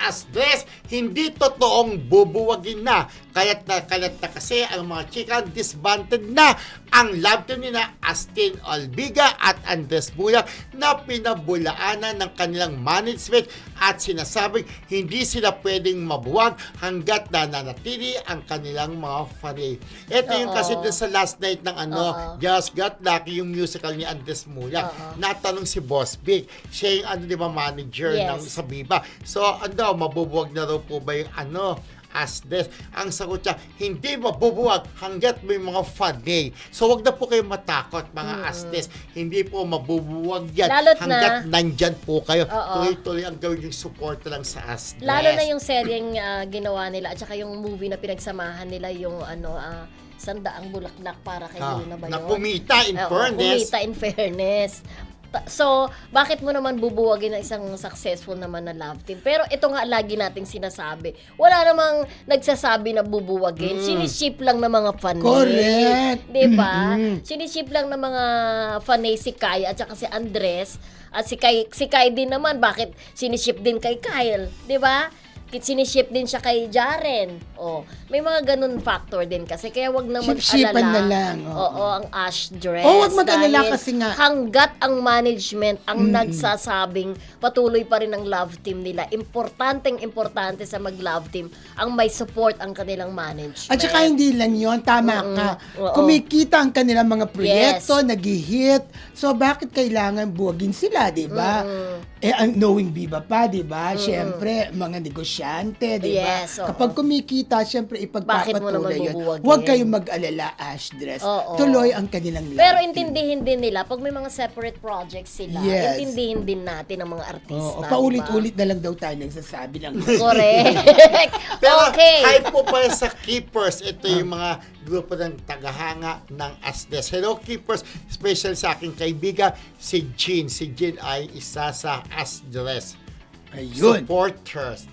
Asdes, hindi totoong bubuwagin na. Kaya't na kasi ang mga chika disbanded na ang love team nila Astin Olbiga at Andres Buyak na pinabulaanan ng kanilang management at sinasabing hindi sila pwedeng mabuwag hanggat nananatili ang kanilang mga fanay. Ito yung kasi dun sa last night ng Just Got Lucky, yung musical ni Andres Buyak. Natanong si Boss Big, siya yung di ba, manager ng sa Viva. So, mabubuwag na raw po ba yung Asdes? Ang sagot niya, hindi mabubuwag hanggat may mga fanay. So, wag na po kayo matakot, mga Asdes. Hindi po mabubuwag yan hanggat nandyan po kayo. Tuloy-tuloy ang gawin yung support lang sa Asdes. Lalo na yung seryeng ginawa nila at saka yung movie na pinagsamahan nila yung Sandaang Bulaklak para kay Luna ba yun? Na kumita in fairness. Kumita in fairness. So, bakit mo naman bubuwagin ng isang successful naman na love team? Pero ito nga lagi nating sinasabi. Wala namang nagsasabi na bubuwagin. Siniship lang ng mga fanay. Correct. Diba? Siniship lang ng mga fanay si Kai at saka si Andres. At si Kai din naman, bakit siniship din kay Kyle? Diba? Siniship din siya kay Jaren. May mga ganun factor din kasi. Kaya wag na mag-alala. Na lang. Ang Ash Dress. Wag mag-alala kasi nga. Hanggat ang management ang nagsasabing patuloy pa rin ang love team nila. Importante sa mag-love team ang may support ang kanilang management. At saka hindi lang yun. Tama ka. Kumikita ang kanilang mga proyekto, nag-hit. So, bakit kailangan buwagin sila, di ba? Ang knowing Viva pa, di ba? Siyempre, mga negosyante, di ba? Yes, Kapag kumikita, siyempre ipagpapatuloy yun. bubuwagin? Huwag kayong mag-alala, Ash Dress. Tuloy ang kanilang love Pero team. intindihin din nila, pag may mga separate projects sila, Yes. intindihin din natin ang mga artista. Paulit-ulit na lang daw tayo nagsasabi ng Correct. Pero Okay. kahit po pa sa Keepers, ito yung mga grupo ng tagahanga ng Asdes. Hello Keepers, special sa aking kaibigan, si Jean. Si Jean ay isa sa Asdes Ayun. supporters.